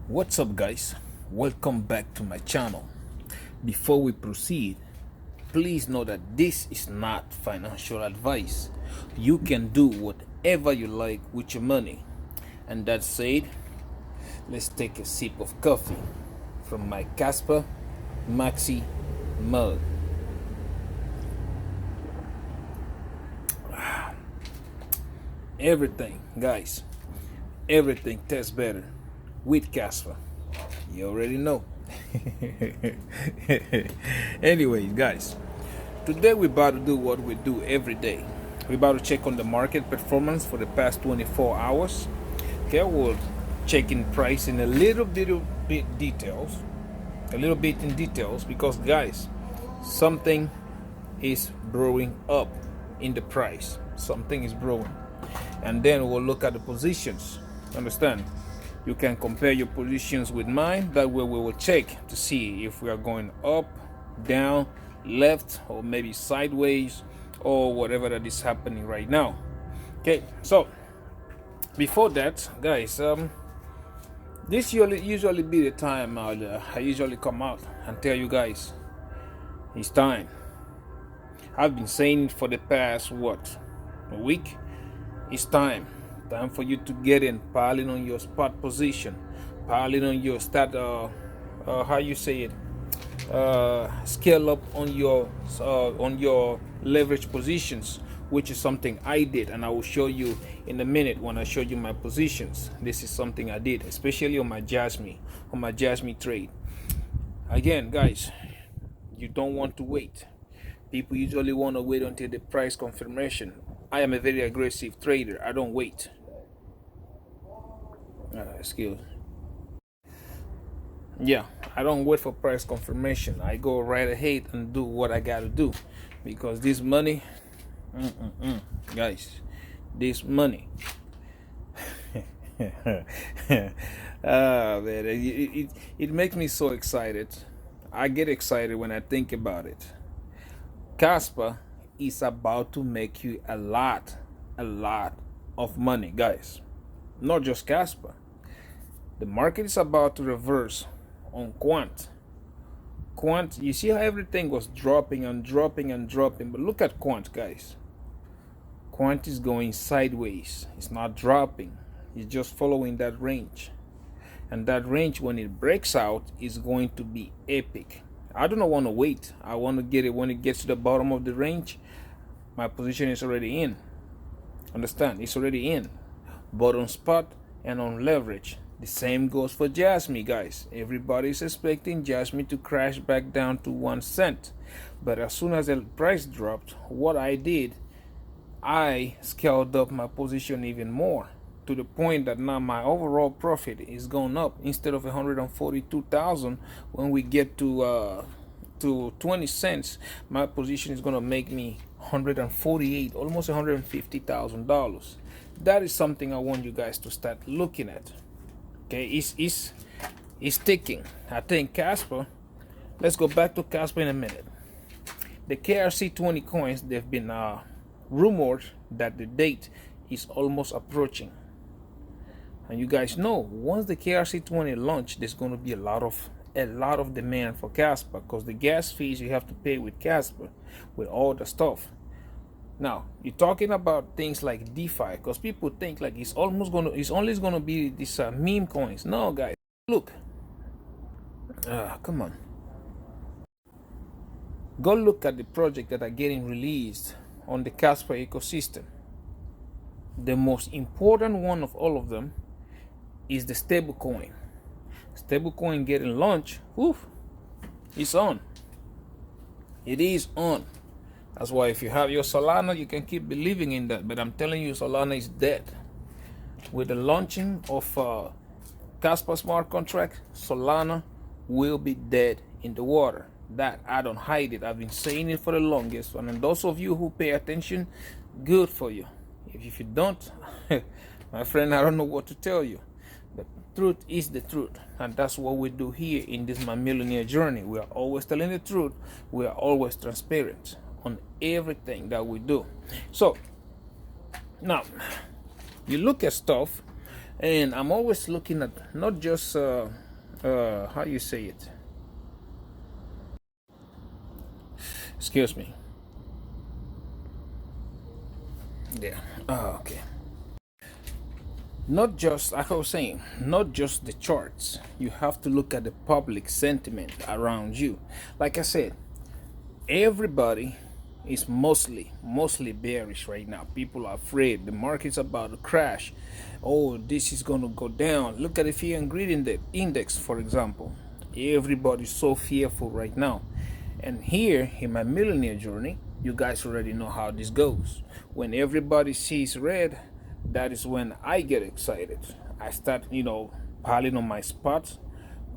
What's up, guys? Welcome back to my channel. Before we proceed, please know that this is not financial advice. You can do whatever you like with your money. And that said, let's take a sip of coffee from my Casper Maxi mug. Everything, guys, everything tastes better with Casper. You already know. Anyways, guys, today we're about to do what we do every day. We're about to check on the market performance for the past 24 hours. Okay, we'll check in price in a little bit in details, because, guys, something is brewing up in the price. Something is brewing, and then we'll look at the positions. Understand? You can compare your positions with mine. That way we will check to see if we are going up, down, left, or maybe sideways, or whatever that is happening right now. Okay, so before that, guys, this usually be the time I usually come out and tell you guys it's time. I've been saying it for the past a week. It's time for you to get in, piling on your spot position, piling on your how you say it, scale up on your leverage positions, which is something I did, and I will show you in a minute when I show you my positions. This is something I did, especially on my Jasmine trade. Again, guys, you don't want to wait. People usually want to wait until the price confirmation. I am a very aggressive trader. I don't wait. Excuse. Yeah, I don't wait for price confirmation. I go right ahead and do what I gotta do, because this money, guys, this money. Man, it makes me so excited. I get excited when I think about it. Casper is about to make you a lot of money, guys. Not just Casper. The market is about to reverse on Quant. You see how everything was dropping and dropping and dropping, but look at Quant, guys. Quant is going sideways. It's not dropping. It's just following that range. And that range, when it breaks out, is going to be epic. I do not want to wait. I want to get it when it gets to the bottom of the range. My position is already in. Understand? It's already in. But on spot and on leverage, the same goes for Jasmine, guys. Everybody's expecting Jasmine to crash back down to 1 cent. But as soon as the price dropped, what I did, I scaled up my position even more, to the point that now my overall profit is going up. Instead of 142,000, when we get to 20 cents, my position is going to make me 148, almost $150,000. That is something I want you guys to start looking at. Okay, it's ticking. I think Casper, let's go back to Casper in a minute. The KRC20 coins, they've been rumored that the date is almost approaching. And you guys know, once the KRC20 launch, there's going to be a lot of demand for Casper, because the gas fees you have to pay with Casper, with all the stuff. Now you're talking about things like DeFi, because people think like it's only gonna be these meme coins. No, guys, look. Come on. Go look at the project that are getting released on the Casper ecosystem. The most important one of all of them is the stablecoin. Stablecoin getting launched. Woof, it's on. It is on. That's why if you have your Solana, you can keep believing in that. But I'm telling you, Solana is dead. With the launching of Casper smart contract, Solana will be dead in the water. That I don't hide it. I've been saying it for the longest. And those of you who pay attention, good for you. If you don't, my friend, I don't know what to tell you. The truth is the truth, and that's what we do here in this My Millionaire journey. We are always telling the truth. We are always transparent on everything that we do. So now you look at stuff And I'm always looking at not just how you say it. Excuse me. Yeah. Oh, okay. Not just, like I was saying, not just the charts. You have to look at the public sentiment around you. Like I said, everybody is mostly bearish right now. People are afraid the market's about to crash. Oh, this is going to go down. Look at the fear and greed index, for example. Everybody's so fearful right now. And here in my millionaire journey, you guys already know how this goes. When everybody sees red, that is when I get excited. I start, piling on my spots,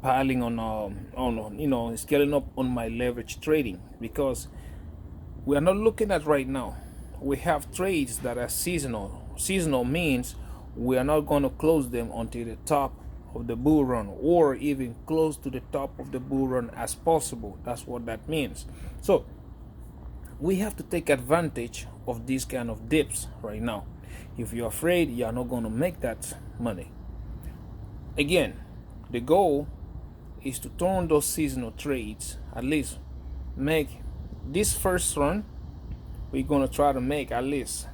piling on scaling up on my leverage trading, because we are not looking at right now. We have trades that are seasonal. Seasonal means we are not going to close them until the top of the bull run, or even close to the top of the bull run as possible. That's what that means. So we have to take advantage of these kind of dips right now. If you're afraid you are not going to make that money, again, the goal is to turn those seasonal trades, at least make this first run. We're going to try to make at least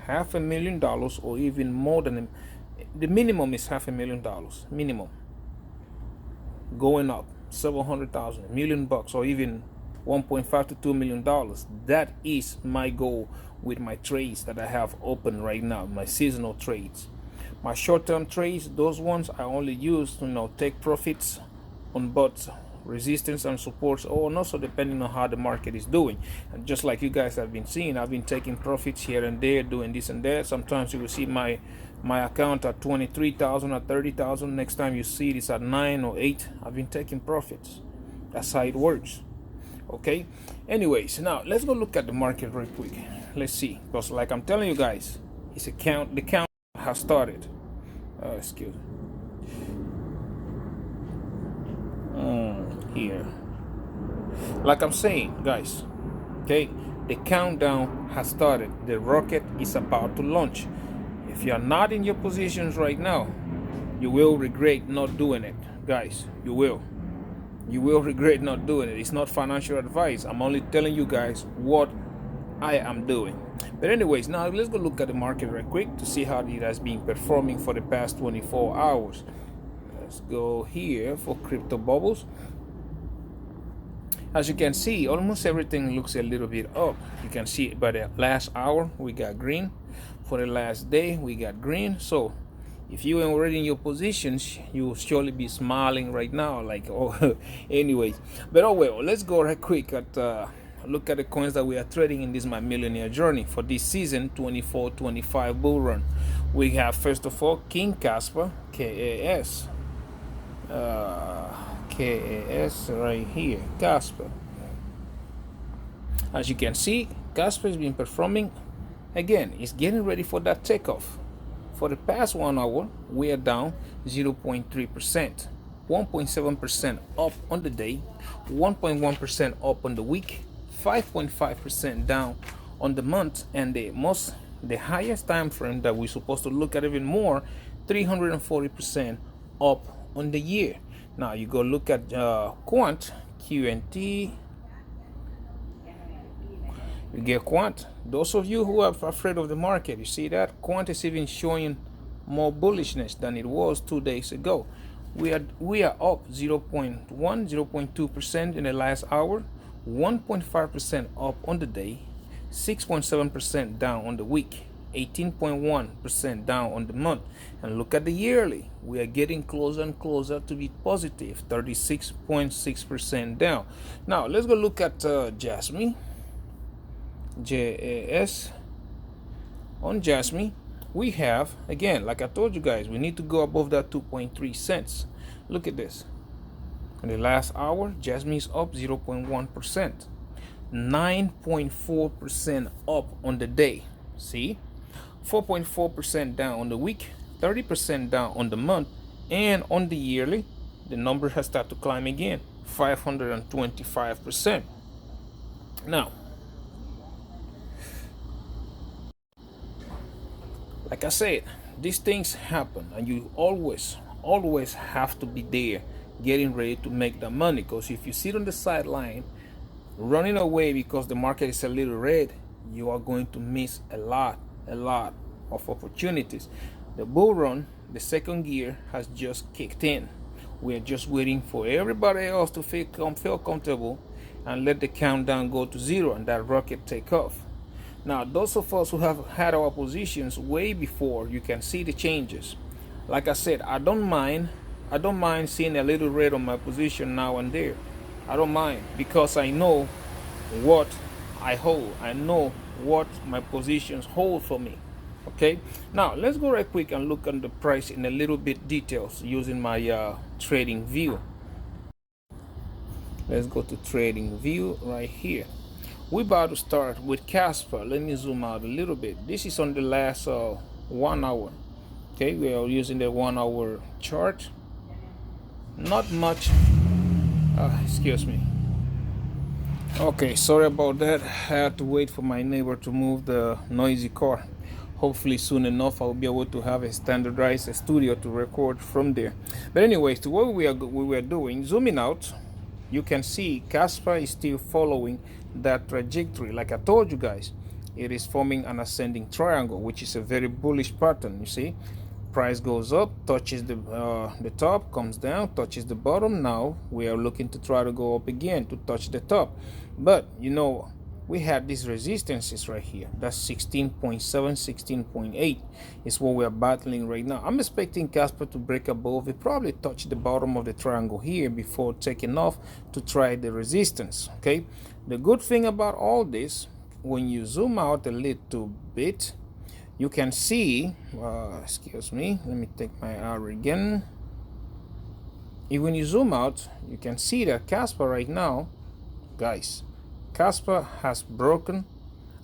$500,000, or even more than the minimum is $500,000 minimum, going up 700,000, $1,000,000, or even 1.5 to $2 million. That is my goal with my trades that I have open right now, my seasonal trades. My short-term trades, those ones I only use to take profits on both resistance and supports, or also depending on how the market is doing. And just like you guys have been seeing, I've been taking profits here and there, doing this and that. Sometimes you will see my account at 23,000 or 30,000. Next time you see it's at 9 or 8. I've been taking profits. That's how it works. Okay, anyways, now let's go look at the market real quick. Let's see, because like I'm telling you guys, it's the count has started. Excuse me. Here, like I'm saying, guys, okay, the countdown has started. The rocket is about to launch. If you're not in your positions right now, you will regret not doing it, guys. You will regret not doing it. It's not financial advice. I'm only telling you guys what I am doing. But anyways, now let's go look at the market right quick to see how it has been performing for the past 24 hours. Let's go here for crypto bubbles. As you can see, almost everything looks a little bit up. You can see by the last hour we got green. For the last day we got green. So if you are already in your positions, you will surely be smiling right now, like, oh. Anyways, but oh well, let's go right quick at look at the coins that we are trading in this my millionaire journey for this season 24-25 bull run. We have, first of all, King Casper, KAS. KAS right here, Casper. As you can see, Casper has been performing. Again, it's getting ready for that takeoff. For the past 1 hour, we are down 0.3%, 1.7% up on the day, 1.1% up on the week, 5.5% down on the month, and the highest time frame that we're supposed to look at even more, 340% up on the year. Now you go look at Quant, QNT. You get Quant. Those of you who are afraid of the market, you see that Quant is even showing more bullishness than it was 2 days ago. We are up 0.1, 0.2% in the last hour, 1.5% up on the day, 6.7% down on the week, 18.1% down on the month. And look at the yearly. We are getting closer and closer to be positive, 36.6% down. Now let's go look at Jasmine. JAS. On Jasmine, we have, again, like I told you guys, we need to go above that 2.3 cents. Look at this. In the last hour, Jasmine is up 0.1%, 9.4% up on the day. See, 4.4% down on the week, 30% down on the month, and on the yearly, the number has started to climb again, 525%. Now, like I said, these things happen, and you always have to be there getting ready to make the money, because if you sit on the sideline running away because the market is a little red, you are going to miss a lot of opportunities. The bull run, the second gear, has just kicked in. We are just waiting for everybody else to feel comfortable and let the countdown go to zero and that rocket take off. Now, those of us who have had our positions way before, you can see the changes. Like I said, I don't mind seeing a little red on my position now and there. I don't mind, because I know what I hold. I know what my positions hold for me. Okay, now let's go right quick and look at the price in a little bit details using my trading view. Let's go to trading view right here. We're about to start with Casper. Let me zoom out a little bit. This is on the last 1 hour. Okay, we are using the 1 hour chart. Not much. Excuse me. Okay, sorry about that. I had to wait for my neighbor to move the noisy car. Hopefully soon enough I'll be able to have a standardized studio to record from there. But anyways, to what we were doing, zooming out, you can see Casper is still following that trajectory. Like I told you guys, it is forming an ascending triangle, which is a very bullish pattern. You see, price goes up, touches the top, comes down, touches the bottom. Now we are looking to try to go up again to touch the top. But you know, we had these resistances right here. That's 16.7, 16.8 is what we are battling right now. I'm expecting Casper to break above it, probably touch the bottom of the triangle here before taking off to try the resistance. Okay, the good thing about all this, when you zoom out a little bit, you can see, excuse me, let me take my arrow again. When you zoom out, you can see that Casper right now, guys, Casper has broken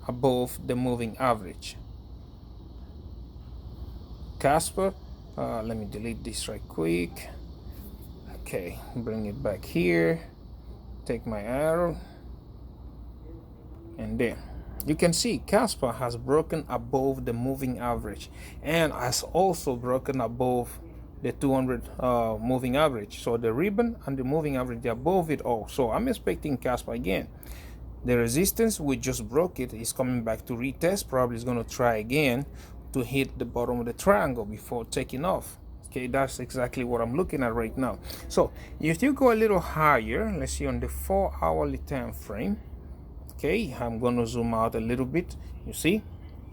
above the moving average. Casper, let me delete this right quick. Okay, bring it back here, take my arrow, and there. You can see Casper has broken above the moving average and has also broken above the 200 moving average. So the ribbon and the moving average, they're above it all. So I'm expecting Casper again. The resistance, we just broke it, is coming back to retest. Probably is going to try again to hit the bottom of the triangle before taking off. Okay, that's exactly what I'm looking at right now. So if you go a little higher, let's see on the 4-hourly time frame. Okay, I'm going to zoom out a little bit. You see,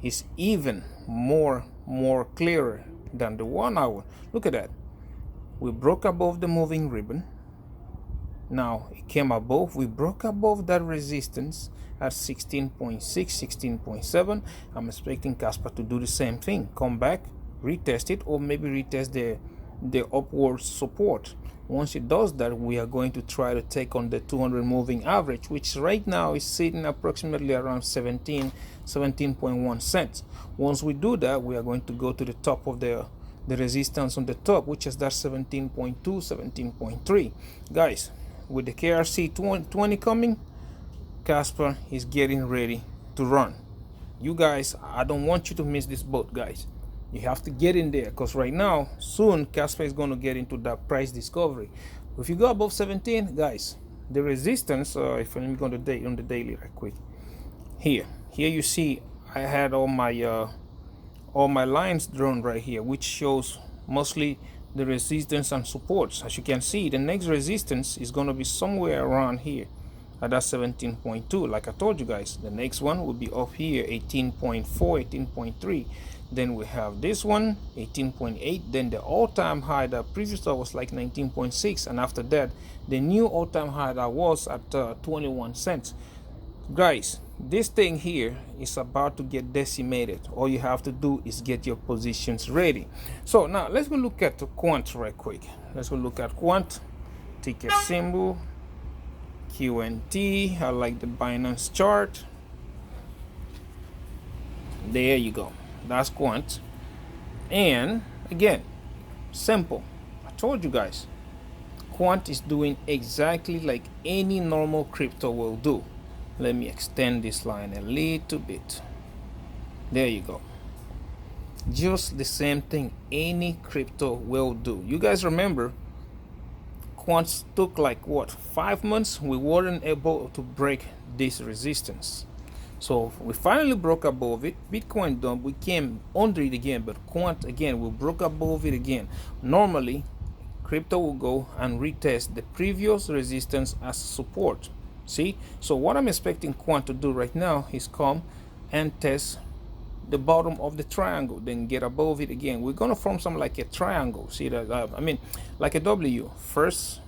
it's even more clearer than the 1 hour. Look at that. We broke above the moving ribbon. Now it came above, we broke above that resistance at 16.6, 16.7. I'm expecting Casper to do the same thing, come back, retest it, or maybe retest the upward support. Once it does that, we are going to try to take on the 200 moving average, which right now is sitting approximately around 17.1 cents. Once we do that, we are going to go to the top of the resistance on the top, which is that 17.2, 17.3. Guys, with the KRC 20 coming, Casper is getting ready to run. You guys, I don't want you to miss this boat, guys. You have to get in there, because right now, soon, Casper is going to get into that price discovery. If you go above 17, guys, the resistance, if let me go on the daily right quick. Here you see I had all my lines drawn right here, which shows mostly the resistance and supports. As you can see, the next resistance is going to be somewhere around here at that 17.2. Like I told you guys, the next one will be up here, 18.4, 18.3. Then we have this one, 18.8. Then the all-time high that previously was like 19.6, and after that the new all-time high that was at 21 cents. Guys, this thing here is about to get decimated. All you have to do is get your positions ready. So now let's go look at the quant right quick. Let's go look at quant, ticker symbol QNT. I like the Binance chart. There you go, that's quant. And again, simple. I told you guys, quant is doing exactly like any normal crypto will do. Let me extend this line a little bit. There you go. Just the same thing any crypto will do. You guys remember quants took like what, 5 months? We weren't able to break this resistance. So we finally broke above it. Bitcoin done. We came under it again, but quant again, we broke above it again. Normally, crypto will go and retest the previous resistance as support. See? So what I'm expecting quant to do right now is come and test the bottom of the triangle, then get above it again. We're gonna form something like a triangle. See that? I mean, like a W. First,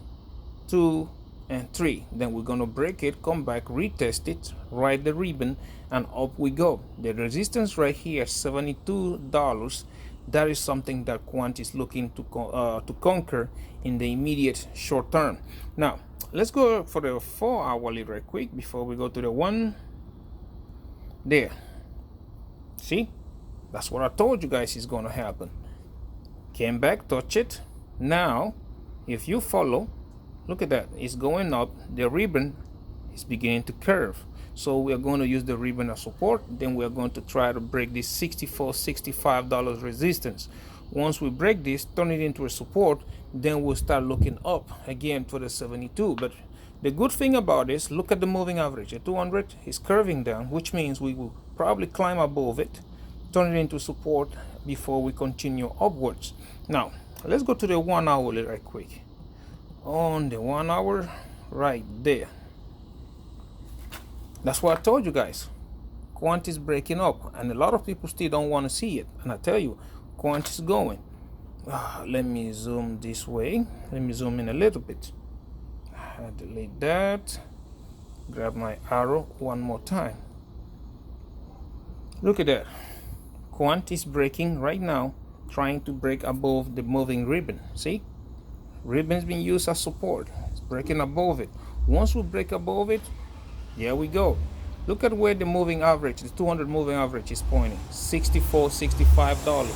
2, and 3. Then we're gonna break it, come back, retest it, ride the ribbon, and up we go. The resistance right here, $72. That is something that quant is looking to conquer in the immediate short term. Now let's go for the 4 hourly right quick before we go to the one there. See, that's what I told you guys is gonna happen. Came back, touch it. Now if you follow, look at that, it's going up. The ribbon is beginning to curve, so we are going to use the ribbon as support. Then we are going to try to break this $64-65 resistance. Once we break this, turn it into a support, then we'll start looking up again for the 72. But the good thing about this, look at the moving average. The 200 is curving down, which means we will probably climb above it, turn it into support before we continue upwards. Now let's go to the 1 hourly right quick. On the 1 hour right there, that's what I told you guys. Quant is breaking up, and a lot of people still don't want to see it. And I tell you, quant is going. Let me zoom this way. Let me zoom in a little bit. Delete that. Grab my arrow one more time. Look at that. Quant is breaking right now, trying to break above the moving ribbon. See? Ribbon's been used as support. It's breaking above it. Once we break above it, here we go. Look at where the moving average, the 200 moving average is pointing. $64-65.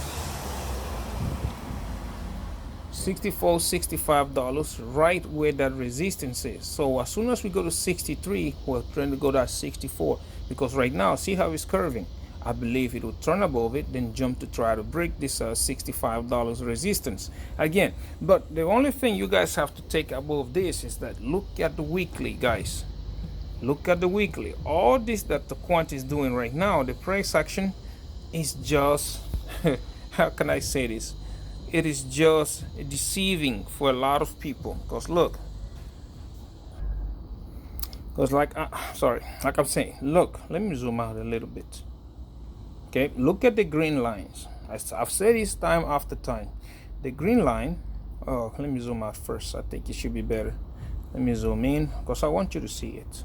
$64-65, right where that resistance is. So as soon as we go to 63, we're trying to go to 64, because right now, see how it's curving. I believe it will turn above it, then jump to try to break this $65 resistance again. But the only thing you guys have to take above this is that look at the weekly, guys. Look at the weekly. All this that the quant is doing right now, the price action is just how can I say this? It is just deceiving for a lot of people. Because look, because like I'm saying, look, let me zoom out a little bit. Okay, look at the green lines. I've said this time after time. The green line, oh, let me zoom out first. I think it should be better. Let me zoom in because I want you to see it.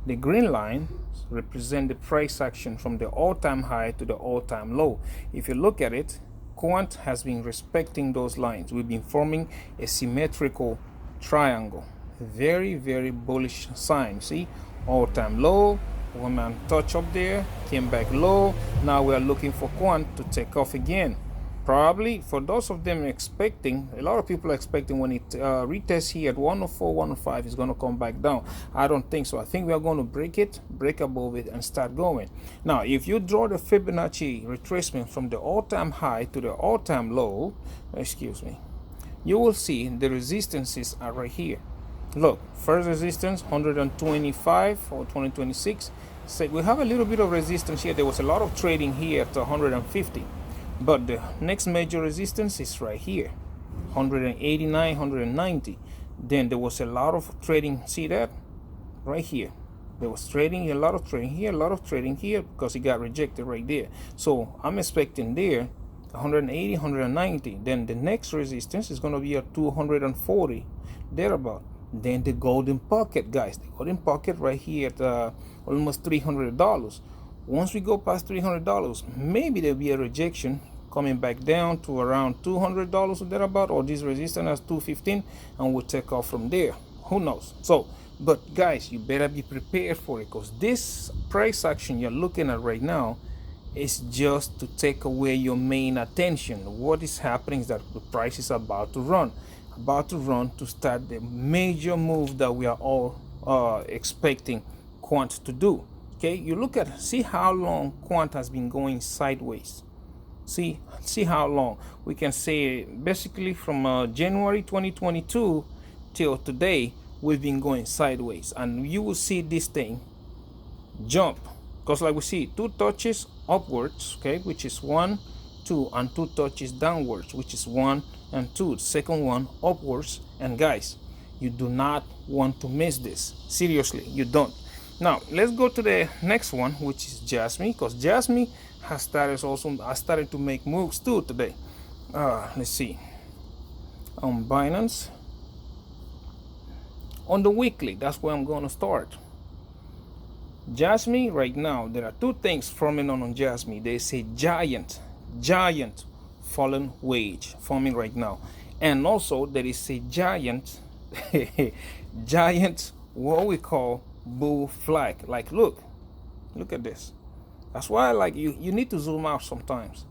The green line represent the price action from the all-time high to the all-time low. If you look at it, quant has been respecting those lines. We've been forming a symmetrical triangle. Very, very bullish sign. See, all-time low, one man touch up there, came back low. Now we are looking for quant to take off again. Probably for those of them expecting, a lot of people are expecting when it retests here at 104, 105, it's going to come back down. I don't think so. I think we are going to break it, break above it, and start going. Now, if you draw the Fibonacci retracement from the all-time high to the all-time low, excuse me, you will see the resistances are right here. Look, first resistance 125 or 2026. So we have a little bit of resistance here. There was a lot of trading here at 150. But the next major resistance is right here, 189, 190. Then there was a lot of trading. See that? Right here. There was trading, a lot of trading here, a lot of trading here because it got rejected right there. So I'm expecting there 180, 190. Then the next resistance is going to be at 240, thereabout. Then the golden pocket, guys. The golden pocket right here at almost $300. Once we go past $300, maybe there'll be a rejection coming back down to around $200 or thereabout, or this resistance as 215, and we'll take off from there. Who knows? So, but guys, you better be prepared for it, because this price action you're looking at right now is just to take away your main attention. What is happening is that the price is about to run to start the major move that we are all expecting quant to do. Okay, you look at, see how long quant has been going sideways. See how long. We can say basically from January 2022 till today we've been going sideways, and you will see this thing jump, because like we see two touches upwards, okay, which is 1 2, and two touches downwards, which is 1 and 2, second one upwards. And guys, you do not want to miss this. Seriously, you don't. Now let's go to the next one, which is Jasmine, because Jasmine has started to make moves too today. Let's see, on Binance, on the weekly, that's where I'm going to start. Jasmine right now, there are two things forming on Jasmine. There's a giant fallen wedge forming right now, and also there is a giant giant what we call bull flag. Like look at this. That's why like you need to zoom out sometimes.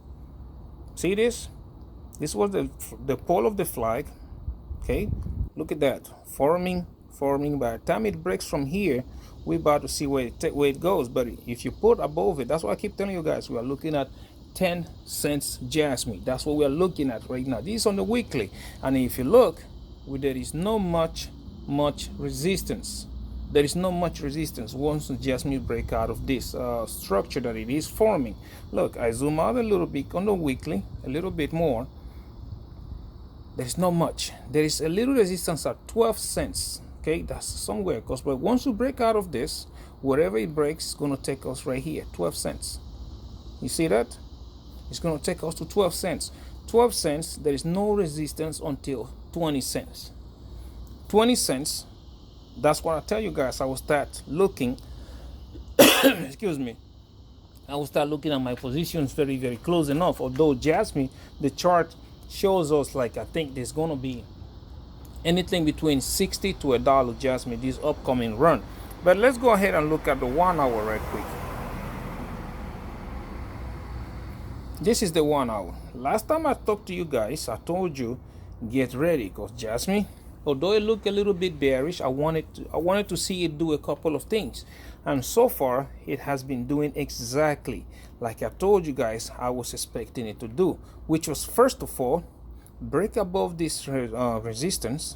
See this was the pole of the flag. Okay, look at that, forming. By the time it breaks from here, we're about to see where it goes. But if you put above it, that's why I keep telling you guys, we are looking at 10 cents Jasmine. That's what we are looking at right now. This is on the weekly, and if you look, there is no much resistance. There is not much resistance once the Jasmine break out of this structure that it is forming. Look, I zoom out a little bit on the weekly, a little bit more. There's not much. There is a little resistance at 12 cents. Okay, that's somewhere, but once you break out of this, wherever it breaks, it's going to take us right here, 12 cents. You see that? It's going to take us to 12 cents. 12 cents, there is no resistance until 20 cents. 20 cents, that's what I tell you guys. I will start looking, excuse me, I will start looking at my positions very, very close enough. Although Jasmine, the chart shows us like, I think there's going to be anything between 60 to $1 Jasmine this upcoming run. But let's go ahead and look at the 1 hour right quick. This is the 1 hour. Last time I talked to you guys, I told you get ready, because Jasmine, although it looked a little bit bearish, I wanted to see it do a couple of things, and so far it has been doing exactly like I told you guys I was expecting it to do, which was, first of all, break above this resistance,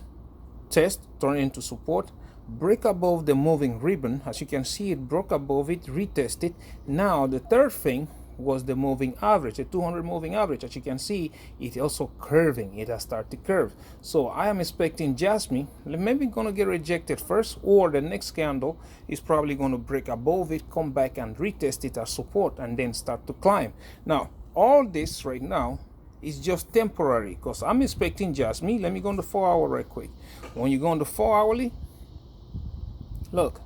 test, turn into support, break above the moving ribbon. As you can see, it broke above it, retested. Now the third thing was the moving average, the 200 moving average. As you can see, it also curving. It has started to curve. So I am expecting Jasmine maybe going to get rejected first, or the next candle is probably going to break above it, come back and retest it as support, and then start to climb. Now all this right now is just temporary, because I'm expecting Jasmine. Let me go on the 4 hour right quick. When you go on the 4 hourly, look,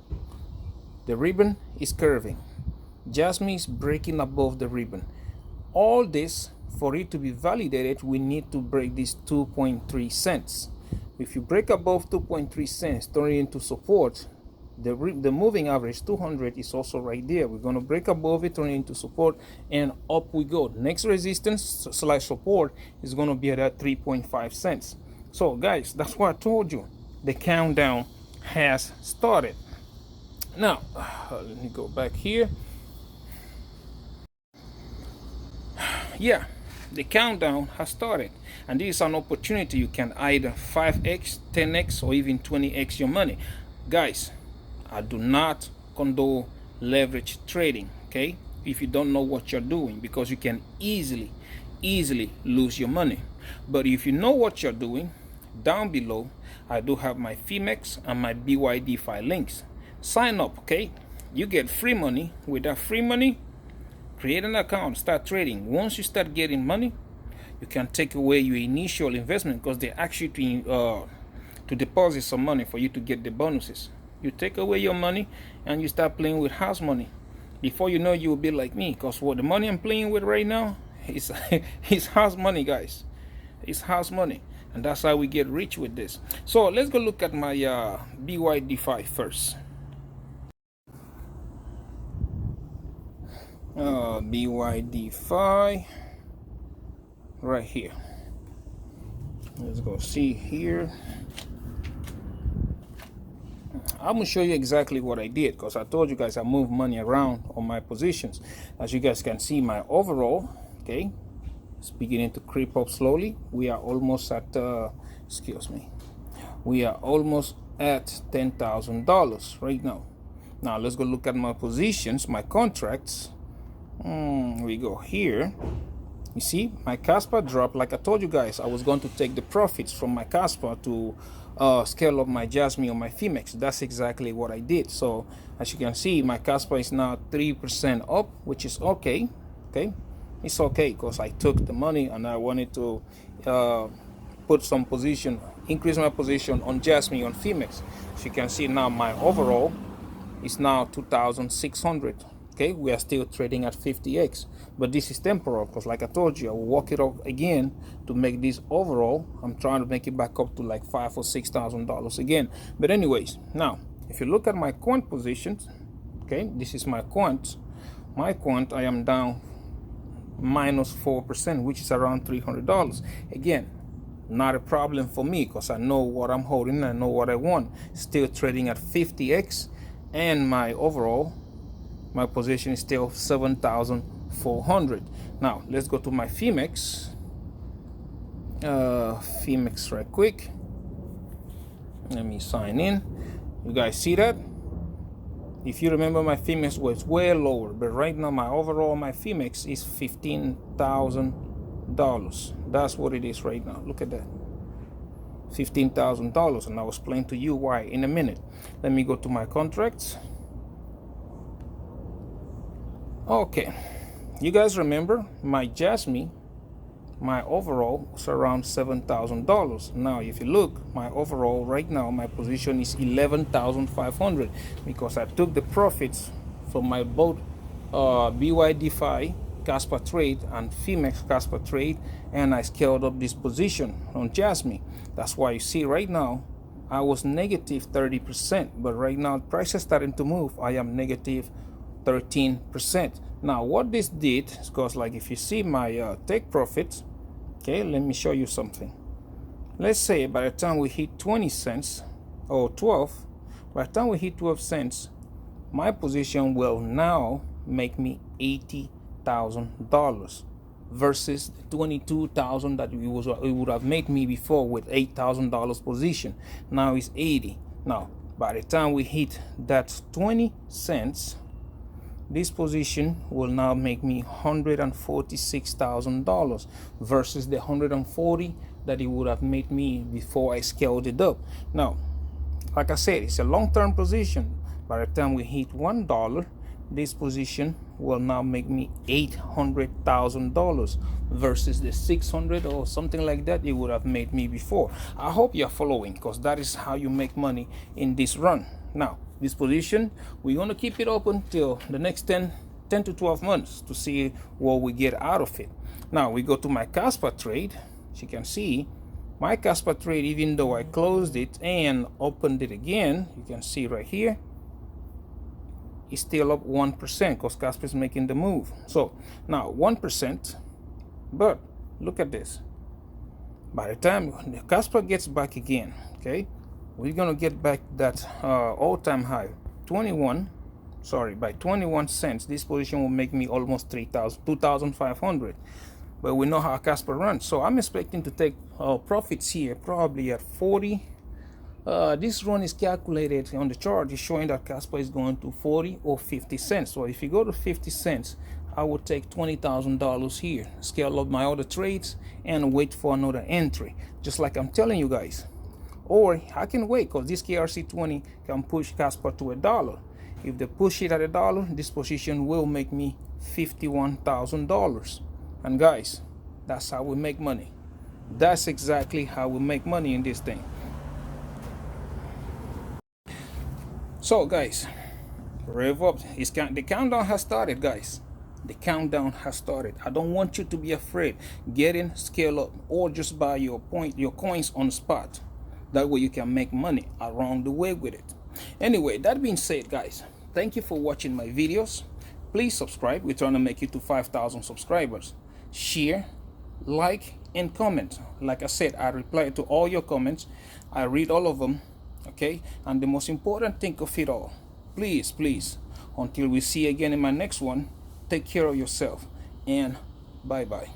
the ribbon is curving. Jasmine is breaking above the ribbon. All this, for it to be validated, we need to break this 2.3 cents. If you break above 2.3 cents, turn it into support, the moving average 200 is also right there. We're going to break above it, turn it into support, and up we go. Next resistance slash support is going to be at that 3.5 cents. So guys, that's what I told you. The countdown has started. Now let me go back here. Yeah, the countdown has started, and this is an opportunity. You can either 5x, 10x, or even 20x your money. Guys, I do not condone leverage trading, okay, if you don't know what you're doing, because you can easily lose your money. But if you know what you're doing, down below I do have my Phemex and my Bydfi links. Sign up, okay? You get free money. With that free money, create an account, start trading. Once you start getting money, you can take away your initial investment, because they ask you to deposit some money for you to get the bonuses. You take away your money and you start playing with house money. Before you know, you will be like me, because what the money I'm playing with right now is it's house money, guys. It's house money, and that's how we get rich with this. So let's go look at my Bydfi first. Bydfi right here. Let's go see here. I'm gonna show you exactly what I did, because I told you guys I moved money around on my positions. As you guys can see, my overall, okay, It's beginning to creep up slowly. We are almost at excuse me, we are almost at $10,000 right now. Now let's go look at my positions, my contracts. We go here. You see, my Casper dropped. Like I told you guys, I was going to take the profits from my Casper to scale up my Jasmine or my Phemex. That's exactly what I did. So as you can see, my Casper is now 3% up, which is okay. Okay, it's okay because I took the money and I wanted to put some position, increase my position on Jasmine on Phemex. As you can see now, my overall is now 2,600. Okay, we are still trading at 50x, but this is temporal because like I told you, I will walk it up again to make this overall. I'm trying to make it back up to like $5,000 or $6,000 again. But anyways, now if you look at my quant positions, okay, this is my quant. My quant, I am down minus 4%, which is around $300. Again, not a problem for me because I know what I'm holding, I know what I want. Still trading at 50x, and my overall, my position is still 7,400. Now let's go to my Phemex. Phemex right quick. Let me sign in. You guys see that? If you remember, my Phemex was way lower, but right now my overall, my Phemex is $15,000. That's what it is right now. Look at that. $15,000, and I will explain to you why in a minute. Let me go to my contracts. Okay, you guys remember my Jasmine, my overall was around $7,000. Now if you look, my overall right now, my position is 11,500 because I took the profits from my both Bydfi Casper trade and Phemex Casper trade, and I scaled up this position on Jasmine. That's why you see right now I was negative 30%, but right now price is starting to move. I am negative 13%. Now what this did is, because like if you see my take profits, okay, let me show you something. Let's say by the time we hit 20 cents or 12, by the time we hit 12 cents, my position will now make me $80,000 versus the 22,000 that it would have made me before with $8,000 position. Now it's 80. Now by the time we hit that 20 cents, this position will now make me $146,000 versus the 140 that it would have made me before I scaled it up. Now, like I said, it's a long-term position. By the time we hit $1, this position will now make me $800,000 versus the 600 or something like that it would have made me before. I hope you're following, because that is how you make money in this run. Now, this position, we're going to keep it open till the next 10 to 12 months to see what we get out of it. Now we go to my Casper trade. As you can see, my Casper trade, even though I closed it and opened it again, you can see right here, it's still up 1% because Casper is making the move. So now 1%, but look at this. By the time the Casper gets back again, okay, we're gonna get back that all-time high, by 21 cents. This position will make me almost 2,500. But we know how Casper runs, so I'm expecting to take profits here probably at 40. This run is calculated on the chart, is showing that Casper is going to 40 or 50 cents. So if you go to 50 cents, I would take $20,000 here, scale up my other trades, and wait for another entry, just like I'm telling you guys. Or I can wait, because this KRC20 can push Casper to $1. If they push it at $1, this position will make me $51,000. And guys, that's how we make money. That's exactly how we make money in this thing. So guys, rev up. The countdown has started, guys. The countdown has started. I don't want you to be afraid. Get in, scale up, or just buy your coins on the spot. That way you can make money around the way with it. Anyway, that being said, guys, thank you for watching my videos. Please subscribe. We're trying to make it to 5,000 subscribers. Share, like, and comment. Like I said, I reply to all your comments. I read all of them. Okay? And the most important thing of it all, please, until we see again in my next one, take care of yourself, and bye-bye.